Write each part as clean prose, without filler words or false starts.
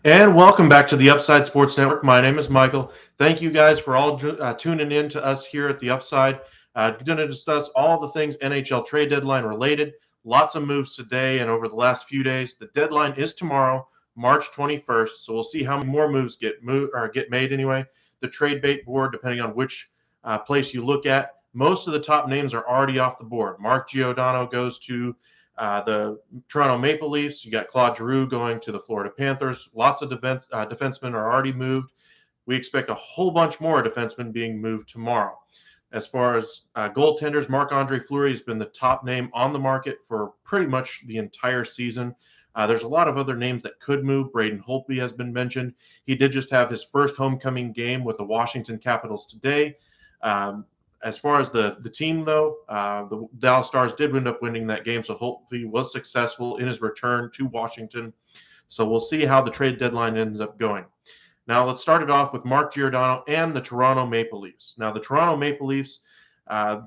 And welcome back to the Upside Sports Network. My name is Michael. Thank you guys for all tuning in to us here at the Upside. Going to discuss all the things NHL Trade Deadline related. Lots of moves today and over the last few days. The deadline is tomorrow, March 21st. So we'll see how many more moves get made anyway. The trade bait board, depending on which place you look at, most of the top names are already off the board. Mark Giordano goes to the Toronto Maple Leafs. You got Claude Giroud going to the Florida Panthers. Lots of defensemen are already moved. We expect a whole bunch more defensemen being moved tomorrow. As far as goaltenders, Marc-Andre Fleury has been the top name on the market for pretty much the entire season. There's a lot of other names that could move. Braden Holtby has been mentioned. He did just have his first homecoming game with the Washington Capitals today. As far as the team, though, the Dallas Stars did end up winning that game, so Holtby was successful in his return to Washington. So we'll see how the trade deadline ends up going. Now, let's start it off with Mark Giordano and the Toronto Maple Leafs. Now, the Toronto Maple Leafs, uh,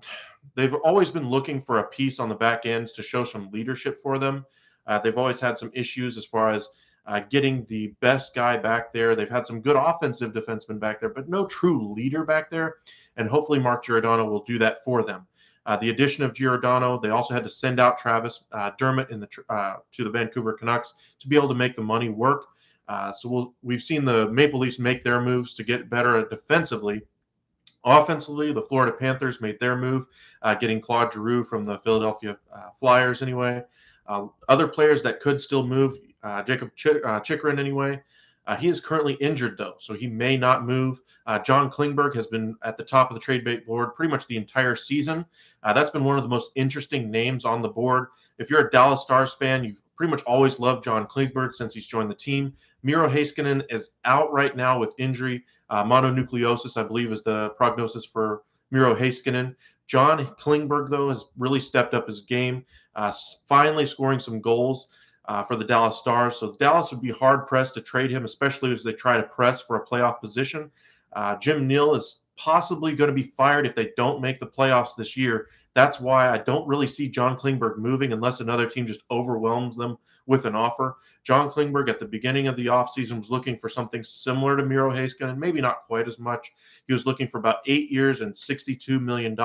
they've always been looking for a piece on the back ends to show some leadership for them. They've always had some issues as far as getting the best guy back there. They've had some good offensive defensemen back there, but no true leader back there. And hopefully Mark Giordano will do that for them. The addition of Giordano, they also had to send out Travis Dermott to the Vancouver Canucks to be able to make the money work. We've seen the Maple Leafs make their moves to get better defensively. Offensively, the Florida Panthers made their move, getting Claude Giroud from the Philadelphia Flyers anyway. Other players that could still move, Jacob Chikrin anyway. He is currently injured, though, so he may not move. John Klingberg has been at the top of the trade bait board pretty much the entire season. That's been one of the most interesting names on the board. If you're a Dallas Stars fan, you've pretty much always loved John Klingberg since he's joined the team. Miro Heiskanen is out right now with injury. Mononucleosis, I believe, is the prognosis for Miro Heiskanen. John Klingberg, though, has really stepped up his game, finally scoring some goals for the Dallas Stars. So Dallas would be hard-pressed to trade him, especially as they try to press for a playoff position. Jim Nill is possibly going to be fired if they don't make the playoffs this year. That's why I don't really see John Klingberg moving unless another team just overwhelms them with an offer. John Klingberg at the beginning of the offseason was looking for something similar to Miro Heiskanen, maybe not quite as much. He was looking for about 8 years and $62 million,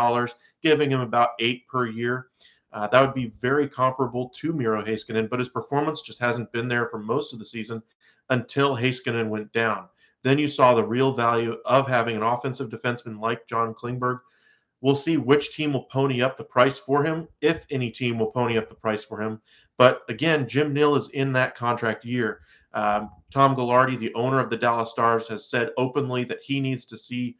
giving him about 8 per year. That would be very comparable to Miro Heiskanen, but his performance just hasn't been there for most of the season until Heiskanen went down. Then you saw the real value of having an offensive defenseman like John Klingberg. We'll see which team will pony up the price for him, if any team will pony up the price for him. But again, Jim Nill is in that contract year. Tom Ghilardi, the owner of the Dallas Stars, has said openly that he needs to see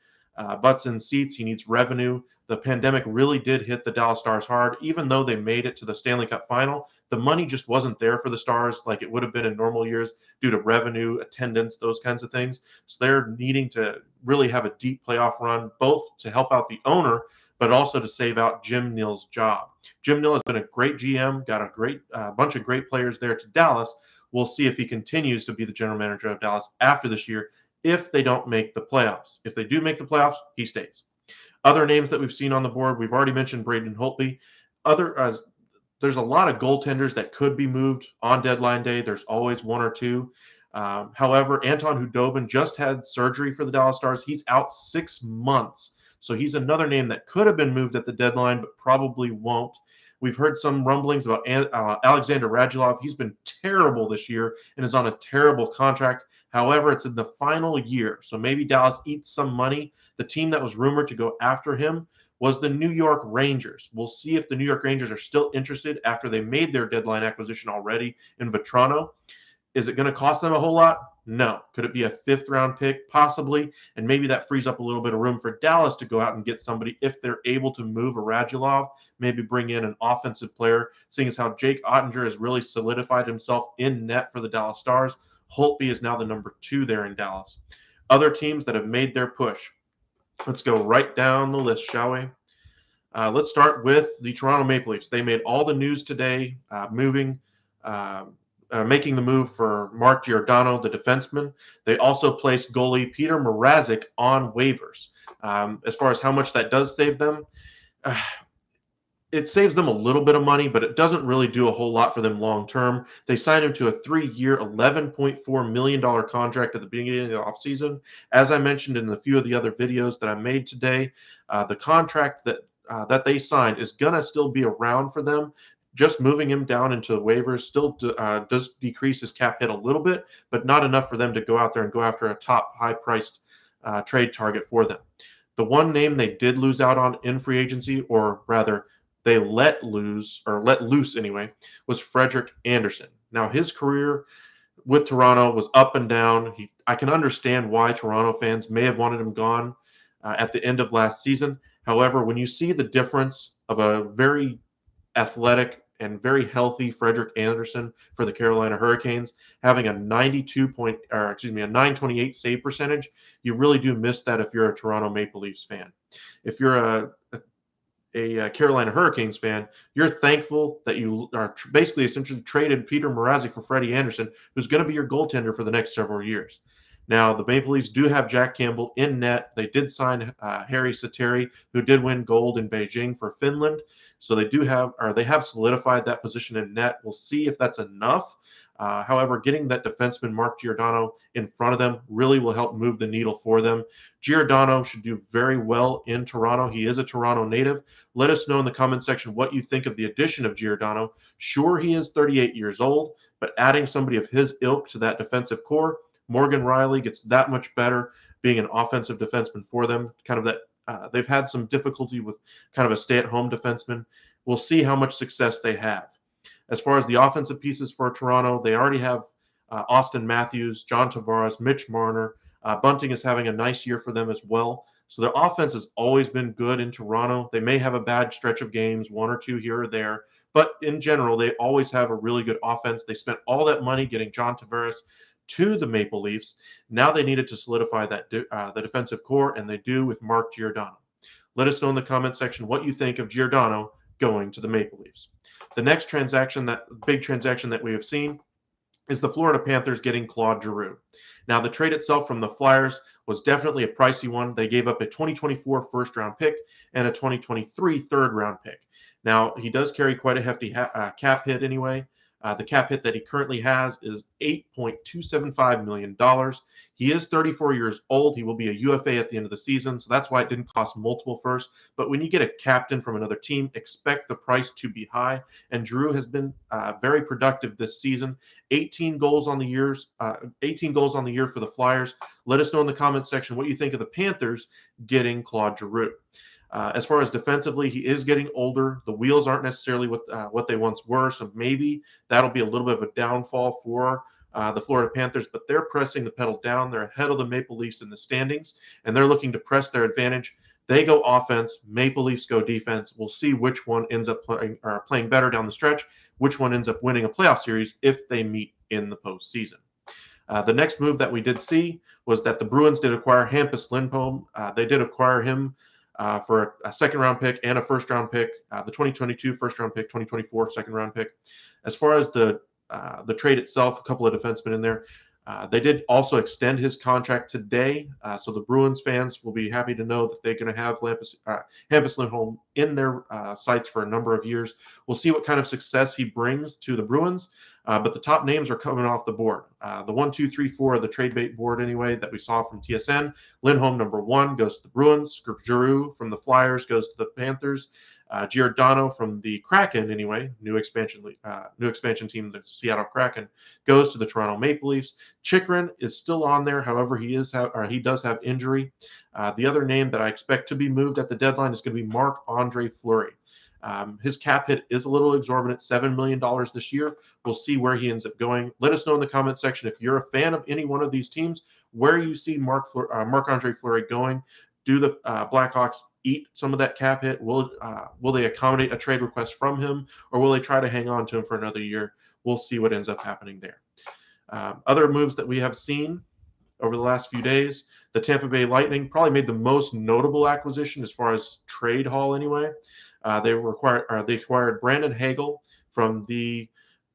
butts in seats. He needs revenue. The pandemic really did hit the Dallas Stars hard. Even though they made it to the Stanley Cup final, the money just wasn't there for the Stars like it would have been in normal years due to revenue, attendance, those kinds of things. So they're needing to really have a deep playoff run, both to help out the owner, but also to save out Jim Nill's job. Jim Nill has been a great GM, got a great bunch of great players there to Dallas. We'll see if he continues to be the general manager of Dallas after this year if they don't make the playoffs. If they do make the playoffs, he stays. Other names that we've seen on the board, we've already mentioned Braden Holtby. There's a lot of goaltenders that could be moved on deadline day. There's always one or two. However, Anton Khudobin just had surgery for the Dallas Stars. He's out 6 months. So he's another name that could have been moved at the deadline, but probably won't. We've heard some rumblings about Alexander Radulov. He's been terrible this year and is on a terrible contract. However, it's in the final year, so maybe Dallas eats some money. The team that was rumored to go after him was the New York Rangers. We'll see if the New York Rangers are still interested after they made their deadline acquisition already in Vetrano. Is it going to cost them a whole lot? No. Could it be a 5th-round pick? Possibly. And maybe that frees up a little bit of room for Dallas to go out and get somebody if they're able to move a Radulov, maybe bring in an offensive player, seeing as how Jake Ottinger has really solidified himself in net for the Dallas Stars. Holtby is now the number 2 there in Dallas. Other teams that have made their push. Let's go right down the list, shall we? Let's start with the Toronto Maple Leafs. They made all the news today, making the move for Mark Giordano, the defenseman. They also placed goalie Peter Mrazek on waivers. As far as how much that does save them, it saves them a little bit of money, but it doesn't really do a whole lot for them long term. They signed him to a 3-year, $11.4 million contract at the beginning of the offseason. As I mentioned in a few of the other videos that I made today, the contract that they signed is going to still be around for them. Just moving him down into the waivers still does decrease his cap hit a little bit, but not enough for them to go out there and go after a top high-priced trade target for them. The one name they did lose out on in free agency, or rather, they let loose anyway, was Frederick Anderson. Now, his career with Toronto was up and down. I can understand why Toronto fans may have wanted him gone at the end of last season. However, when you see the difference of a very athletic and very healthy Frederick Anderson for the Carolina Hurricanes, having a 928 save percentage, you really do miss that if you're a Toronto Maple Leafs fan. If you're a Carolina Hurricanes fan, you're thankful that you are basically essentially traded Peter Mrazek for Freddie Anderson, who's going to be your goaltender for the next several years. Now, the Maple Leafs do have Jack Campbell in net. They did sign Harry Sateri, who did win gold in Beijing for Finland. So they have solidified that position in net. We'll see if that's enough. However, getting that defenseman Mark Giordano in front of them really will help move the needle for them. Giordano should do very well in Toronto. He is a Toronto native. Let us know in the comment section what you think of the addition of Giordano. Sure, he is 38 years old, but adding somebody of his ilk to that defensive core, Morgan Riley gets that much better being an offensive defenseman for them. Kind of that they've had some difficulty with kind of a stay-at-home defenseman. We'll see how much success they have. As far as the offensive pieces for Toronto, they already have Austin Matthews, John Tavares, Mitch Marner. Bunting is having a nice year for them as well. So their offense has always been good in Toronto. They may have a bad stretch of games, one or two here or there, but in general, they always have a really good offense. They spent all that money getting John Tavares to the Maple Leafs. Now they needed to solidify the defensive core, and they do with Mark Giordano. Let us know in the comment section what you think of Giordano going to the Maple Leafs. The next big transaction that we have seen is the Florida Panthers getting Claude Giroud. Now, the trade itself from the Flyers was definitely a pricey one. They gave up a 2024 first-round pick and a 2023 third-round pick. Now, he does carry quite a hefty cap hit anyway. The cap hit that he currently has is $8.275 million. He is 34 years old. He will be a UFA at the end of the season, so that's why it didn't cost multiple firsts. But when you get a captain from another team, expect the price to be high. And Giroud has been very productive this season. 18 goals on the year for the Flyers. Let us know in the comment section what you think of the Panthers getting Claude Giroud. As far as defensively, he is getting older. The wheels aren't necessarily what they once were, so maybe that'll be a little bit of a downfall for the Florida Panthers, but they're pressing the pedal down. They're ahead of the Maple Leafs in the standings, and they're looking to press their advantage. They go offense, Maple Leafs go defense. We'll see which one ends up playing better down the stretch, which one ends up winning a playoff series if they meet in the postseason. The next move that we did see was that the Bruins did acquire Hampus Lindholm. They did acquire him for a second-round pick and a first-round pick, the 2022 first-round pick, 2024 second-round pick. As far as the trade itself, a couple of defensemen in there. They did also extend his contract today, so the Bruins fans will be happy to know that they're going to have Hampus Lindholm in their sights for a number of years. We'll see what kind of success he brings to the Bruins, but the top names are coming off the board. The 1, 2, 3, 4 of the trade bait board anyway that we saw from TSN. Lindholm, number 1, goes to the Bruins. Giroud from the Flyers goes to the Panthers. Giordano from the Kraken, anyway, new expansion team, the Seattle Kraken, goes to the Toronto Maple Leafs. Chychrun is still on there, however, he does have injury. The other name that I expect to be moved at the deadline is going to be Marc-Andre Fleury. His cap hit is a little exorbitant, $7 million this year. We'll see where he ends up going. Let us know in the comment section if you're a fan of any one of these teams, where you see Marc-Andre Fleury going. Do the Blackhawks eat some of that cap hit? Will they accommodate a trade request from him, or will they try to hang on to him for another year? We'll see what ends up happening there. Other moves that we have seen over the last few days, the Tampa Bay Lightning probably made the most notable acquisition as far as trade haul anyway. They acquired Brandon Hagel from the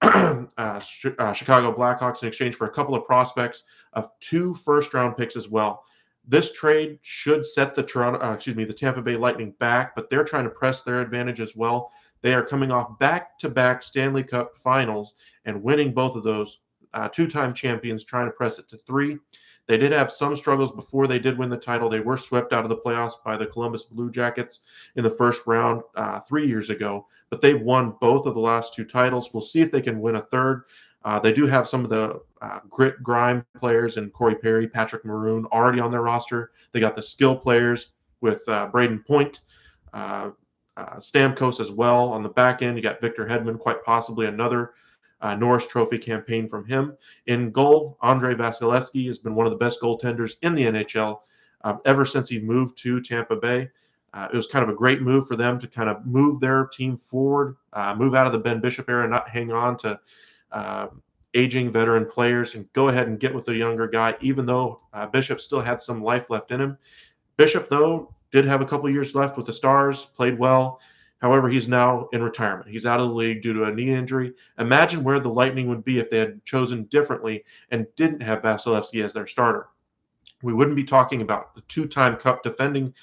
Chicago Blackhawks in exchange for a couple of prospects of 2 first-round picks as well. This trade should set the Tampa Bay Lightning back, but they're trying to press their advantage as well. They are coming off back-to-back Stanley Cup finals and winning both of those. Two-time champions trying to press it to 3. They did have some struggles before they did win the title. They were swept out of the playoffs by the Columbus Blue Jackets in the first round 3 years ago, but they've won both of the last 2 titles. We'll see if they can win a third. They do have some of the grit grime players in Corey Perry, Patrick Maroon already on their roster. They got the skill players with Braden Point, Stamkos as well. On the back end, you got Victor Hedman, quite possibly another Norris Trophy campaign from him. In goal, Andrei Vasilevsky has been one of the best goaltenders in the NHL ever since he moved to Tampa Bay. It was kind of a great move for them to kind of move their team forward, move out of the Ben Bishop era, not hang on to aging veteran players, and go ahead and get with the younger guy, even though Bishop still had some life left in him. Bishop, though, did have a couple years left with the Stars, played well. However, he's now in retirement. He's out of the league due to a knee injury. Imagine where the Lightning would be if they had chosen differently and didn't have Vasilevsky as their starter. We wouldn't be talking about the 2-time Cup defending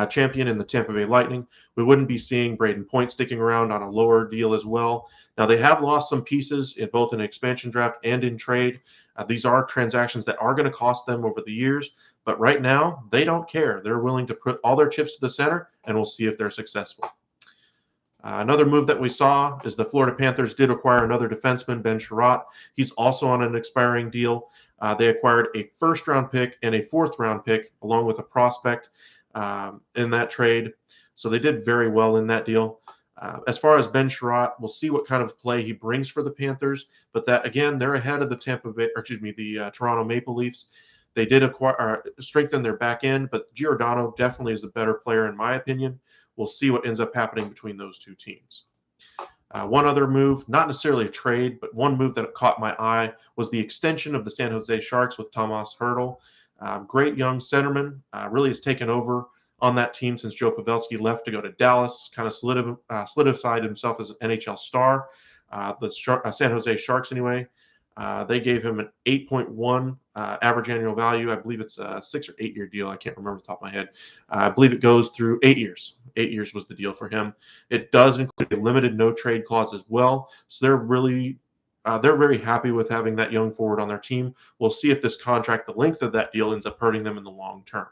champion in the Tampa Bay Lightning. We wouldn't be seeing Braden Point sticking around on a lower deal as well. Now, they have lost some pieces in both an expansion draft and in trade. These are transactions that are going to cost them over the years, but right now, they don't care. They're willing to put all their chips to the center, and we'll see if they're successful. Another move that we saw is the Florida Panthers did acquire another defenseman, Ben Sharat. He's also on an expiring deal. They acquired a first-round pick and a fourth-round pick, along with a prospect in that trade. So they did very well in that deal. As far as Ben Sharat, we'll see what kind of play he brings for the Panthers. But that again, they're ahead of the Toronto Maple Leafs. They did strengthen their back end, but Giordano definitely is the better player in my opinion. We'll see what ends up happening between those two teams. One other move, not necessarily a trade, but one move that caught my eye was the extension of the San Jose Sharks with Tomas Hertl. Great young centerman, really has taken over on that team since Joe Pavelski left to go to Dallas, kind of solidified himself as an NHL star. San Jose Sharks, anyway, they gave him an 8.1 average annual value. I believe it's a 6 or 8 year deal. I can't remember off the top of my head. I believe it goes through 8 years. 8 years was the deal for him. It does include a limited no trade clause as well. So they're very happy with having that young forward on their team. We'll see if this contract, the length of that deal, ends up hurting them in the long term.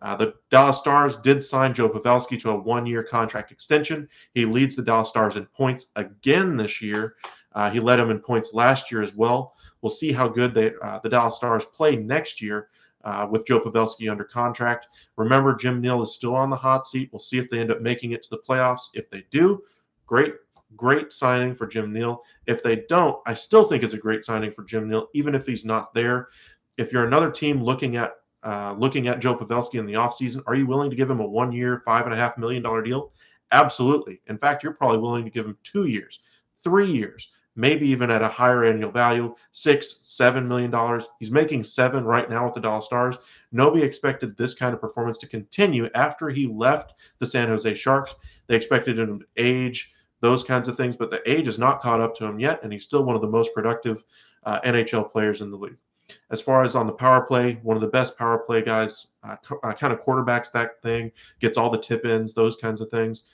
The Dallas Stars did sign Joe Pavelski to a 1-year contract extension. He leads the Dallas Stars in points again this year. He led them in points last year as well. We'll see how good the Dallas Stars play next year with Joe Pavelski under contract. Remember, Jim Nill is still on the hot seat. We'll see if they end up making it to the playoffs. If they do, great signing for Jim Nill. If they don't, I still think it's a great signing for Jim Nill, even if he's not there. If you're another team looking at Joe Pavelski in the offseason, are you willing to give him a 1-year, $5.5 million deal? Absolutely. In fact, you're probably willing to give him 2 years, 3 years, maybe even at a higher annual value, $6-7 million. He's making $7 million right now with the Dallas Stars. Nobody expected this kind of performance to continue after he left the San Jose Sharks. They expected him to age, those kinds of things, but the age has not caught up to him yet, and he's still one of the most productive NHL players in the league. As far as on the power play, one of the best power play guys, kind of quarterbacks that thing, gets all the tip-ins, those kinds of things,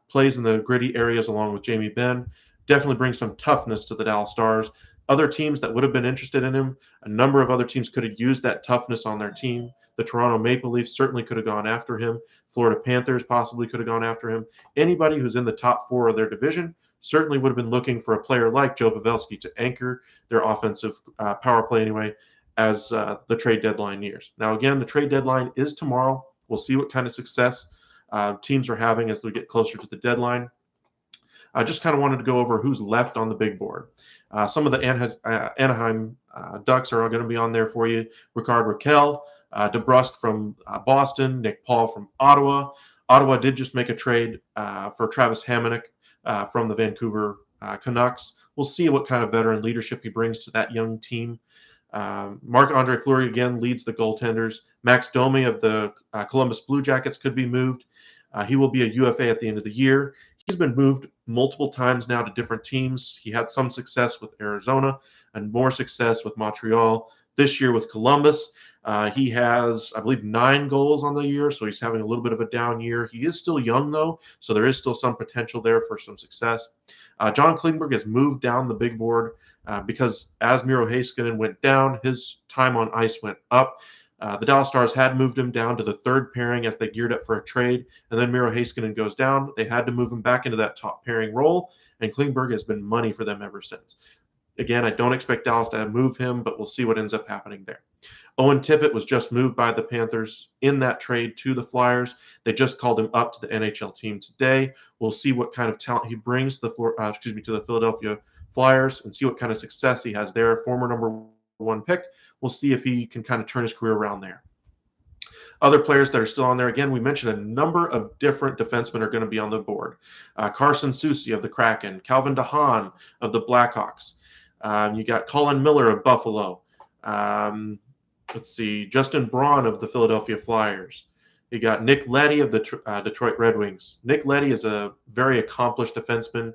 plays in the gritty areas along with Jamie Benn, definitely brings some toughness to the Dallas Stars. Other teams that would have been interested in him, a number of other teams could have used that toughness on their team. The Toronto Maple Leafs certainly could have gone after him. Florida Panthers possibly could have gone after him. Anybody who's in the top 4 of their division certainly would have been looking for a player like Joe Pavelski to anchor their offensive power play anyway as the trade deadline nears. Now, again, the trade deadline is tomorrow. We'll see what kind of success teams are having as we get closer to the deadline. I just kind of wanted to go over who's left on the big board. Some of the Anaheim Ducks are going to be on there for you. Ricard Raquel, DeBrusk from Boston, Nick Paul from Ottawa. Ottawa did just make a trade for Travis Hamonic from the Vancouver Canucks. We'll see what kind of veteran leadership he brings to that young team. Marc-Andre Fleury again leads the goaltenders. Max Domi of the Columbus Blue Jackets could be moved. He will be a UFA at the end of the year. He's been moved multiple times now to different teams. He had some success with Arizona. and more success with Montreal. This year with Columbus, he has, I believe, 9 goals on the year, so he's having a little bit of a down year. He is still young, though, so there is still some potential there for some success. John Klingberg has moved down the big board because as Miro Heiskanen went down, his time on ice went up. The Dallas Stars had moved him down to the third pairing as they geared up for a trade, and then Miro Heiskanen goes down. They had to move him back into that top pairing role, and Klingberg has been money for them ever since. Again, I don't expect Dallas to move him, but we'll see what ends up happening there. Owen Tippett was just moved by the Panthers in that trade to the Flyers. They just called him up to the NHL team today. We'll see what kind of talent he brings to the Philadelphia Flyers and see what kind of success he has there. Former number 1 pick. We'll see if he can kind of turn his career around there. Other players that are still on there, again, we mentioned a number of different defensemen are going to be on the board. Carson Soucy of the Kraken, Calvin DeHaan of the Blackhawks. You got Colin Miller of Buffalo. Let's see, Justin Braun of the Philadelphia Flyers. You got Nick Leddy of the Detroit Red Wings. Nick Leddy is a very accomplished defenseman.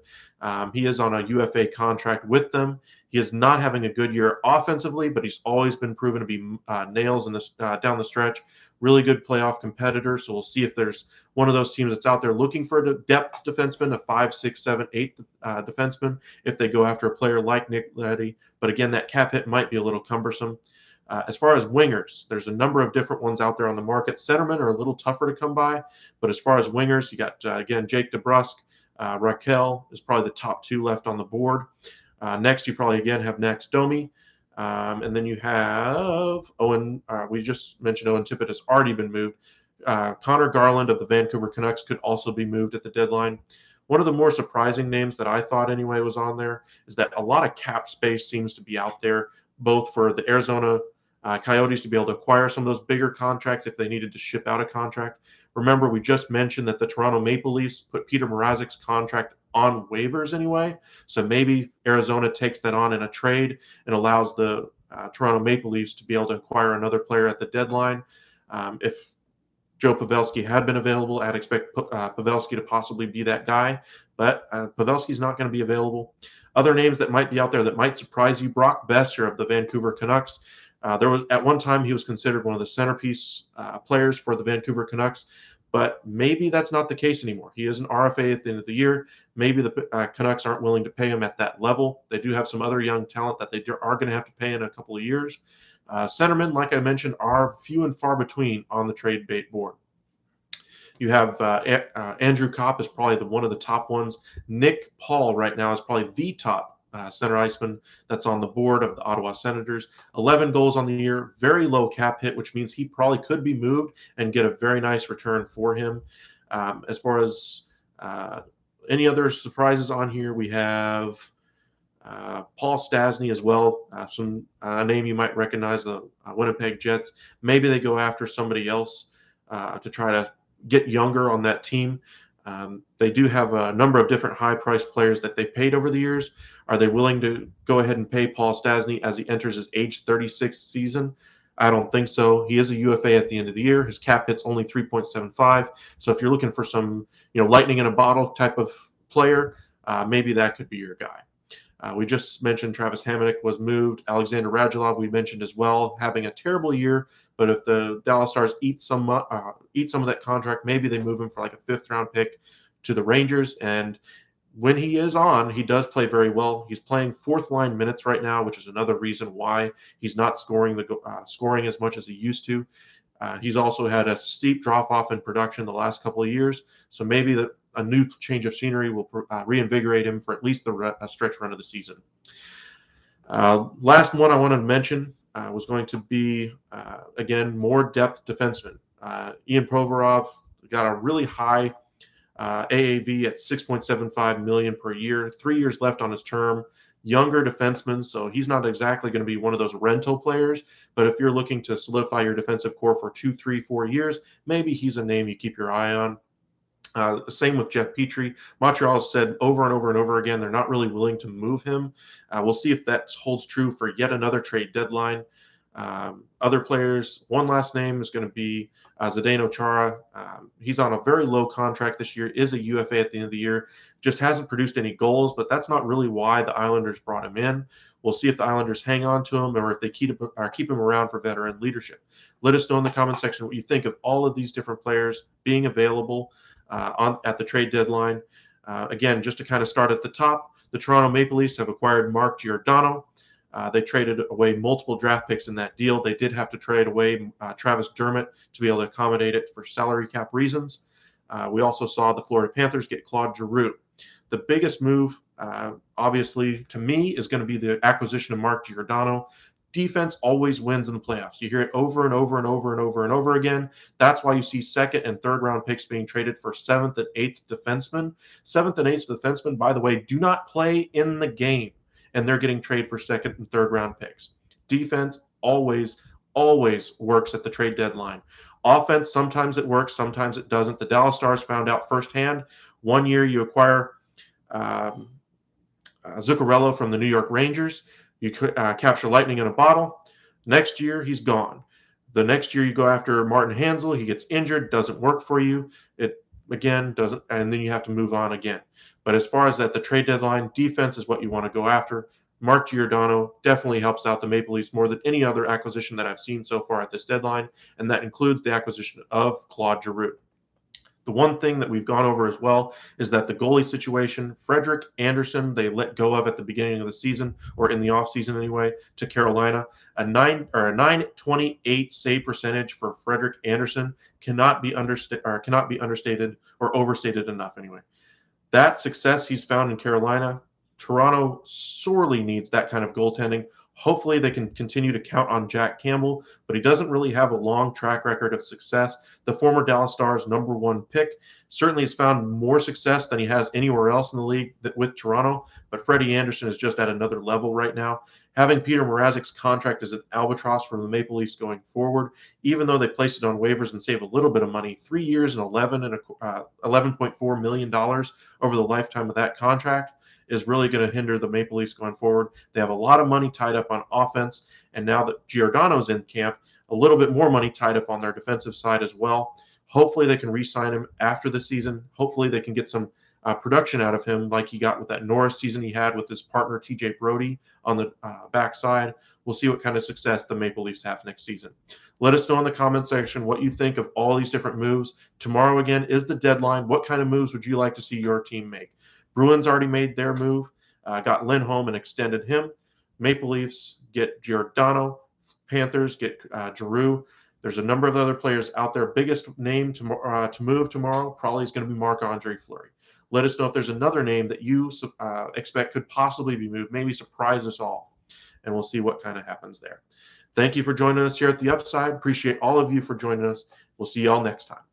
He is on a UFA contract with them. He is not having a good year offensively, but he's always been proven to be nails in down the stretch. Really good playoff competitor. So we'll see if there's one of those teams that's out there looking for a depth defenseman, a 5, 6, 7, 8 defenseman, if they go after a player like Nick Leddy. But again, that cap hit might be a little cumbersome. As far as wingers, there's a number of different ones out there on the market. Centermen are a little tougher to come by, but as far as wingers, you got, again, Jake DeBrusk. Raquel is probably the top 2 left on the board. Next, you probably, again, have Max Domi. And then you have Owen. We just mentioned Owen Tippett has already been moved. Connor Garland of the Vancouver Canucks could also be moved at the deadline. One of the more surprising names that I thought anyway was on there is that a lot of cap space seems to be out there, both for the Arizona Coyotes to be able to acquire some of those bigger contracts if they needed to ship out a contract. Remember, we just mentioned that the Toronto Maple Leafs put Peter Mrazek's contract on waivers anyway, so maybe Arizona takes that on in a trade and allows the Toronto Maple Leafs to be able to acquire another player at the deadline. If Joe Pavelski had been available, I'd expect Pavelski to possibly be that guy, but Pavelski's not going to be available. Other names that might be out there that might surprise you: Brock Besser of the Vancouver Canucks. There was at one time he was considered one of the centerpiece players for the Vancouver Canucks, but maybe that's not the case anymore. He is an RFA at the end of the year. Maybe the Canucks aren't willing to pay him at that level. They do have some other young talent that they are going to have to pay in a couple of years. Centermen, like I mentioned, are few and far between on the trade bait board. You have Andrew Kopp is probably one of the top ones. Nick Paul right now is probably the top center iceman that's on the board of the Ottawa Senators. 11 goals on the year, very low cap hit, which means he probably could be moved and get a very nice return for him. As far as any other surprises on here, we have Paul Stasny as well, a name you might recognize, the Winnipeg Jets. Maybe they go after somebody else to try to get younger on that team. They do have a number of different high-priced players that they paid over the years. Are they willing to go ahead and pay Paul Stasny as he enters his age 36 season? I don't think so. He is a UFA at the end of the year. His cap hit's only 3.75. So if you're looking for some, lightning in a bottle type of player, maybe that could be your guy. We just mentioned Travis Hamonic was moved. Alexander Radulov we mentioned as well, having a terrible year. But if the Dallas Stars eat some of that contract, maybe they move him for like a 5th-round pick to the Rangers. And when he is on, he does play very well. He's playing 4th-line minutes right now, which is another reason why he's not scoring as much as he used to. He's also had a steep drop-off in production the last couple of years. So maybe a new change of scenery will reinvigorate him for at least the stretch run of the season. Last one I wanted to mention was going to be, again, more depth defensemen. Ian Provorov got a really high AAV at $6.75 million per year, 3 years left on his term. Younger defenseman, so he's not exactly going to be one of those rental players. But if you're looking to solidify your defensive core for 2, 3, 4 years, maybe he's a name you keep your eye on. Same with Jeff Petrie. Montreal has said over and over and over again they're not really willing to move him. We'll see if that holds true for yet another trade deadline. Other players, one last name is going to be Zdeno Chara. He's on a very low contract this year, is a UFA at the end of the year, just hasn't produced any goals, but that's not really why the Islanders brought him in. We'll see if the Islanders hang on to him or if they keep him around for veteran leadership. Let us know in the comment section what you think of all of these different players being available at the trade deadline. Again, just to kind of start at the top, the Toronto Maple Leafs have acquired Mark Giordano. They traded away multiple draft picks in that deal. They did have to trade away Travis Dermott to be able to accommodate it for salary cap reasons. We also saw the Florida Panthers get Claude Giroud. The biggest move, obviously, to me, is going to be the acquisition of Mark Giordano. Defense always wins in the playoffs. You hear it over and over and over and over and over again. That's why you see second and third round picks being traded for seventh and eighth defensemen. Seventh and eighth defensemen, by the way, do not play in the game, and they're getting traded for second and third round picks. Defense always works at the trade deadline. Offense, sometimes it works, sometimes it doesn't. The Dallas Stars found out firsthand. One year you acquire Zuccarello from the New York Rangers. You capture lightning in a bottle. Next year, he's gone. The next year, you go after Martin Hanzal. He gets injured, doesn't work for you. It, again, doesn't, and then you have to move on again. But as far as at the trade deadline, defense is what you want to go after. Mark Giordano definitely helps out the Maple Leafs more than any other acquisition that I've seen so far at this deadline, and that includes the acquisition of Claude Giroud. The one thing that we've gone over as well is that the goalie situation, Frederick Anderson, they let go of at the beginning of the season, or in the offseason anyway, to Carolina. A 928 save percentage for Frederick Anderson cannot be understated or overstated enough anyway. That success he's found in Carolina, Toronto sorely needs that kind of goaltending. Hopefully they can continue to count on Jack Campbell, but he doesn't really have a long track record of success. The former Dallas Stars #1 pick certainly has found more success than he has anywhere else in the league with Toronto, but Freddie Anderson is just at another level right now. Having Peter Mrazek's contract as an albatross for the Maple Leafs going forward, even though they placed it on waivers and save a little bit of money, 3 years and $11.4 million over the lifetime of that contract, is really going to hinder the Maple Leafs going forward. They have a lot of money tied up on offense, and now that Giordano's in camp, a little bit more money tied up on their defensive side as well. Hopefully they can re-sign him after the season. Hopefully they can get some production out of him like he got with that Norris season he had with his partner TJ Brody on the backside. We'll see what kind of success the Maple Leafs have next season. Let us know in the comment section what you think of all these different moves. Tomorrow, again, is the deadline. What kind of moves would you like to see your team make? Bruins already made their move, got Lindholm and extended him. Maple Leafs get Giordano. Panthers get Giroud. There's a number of other players out there. Biggest name to move tomorrow probably is going to be Marc-Andre Fleury. Let us know if there's another name that you expect could possibly be moved. Maybe surprise us all, and we'll see what kind of happens there. Thank you for joining us here at The Upside. Appreciate all of you for joining us. We'll see you all next time.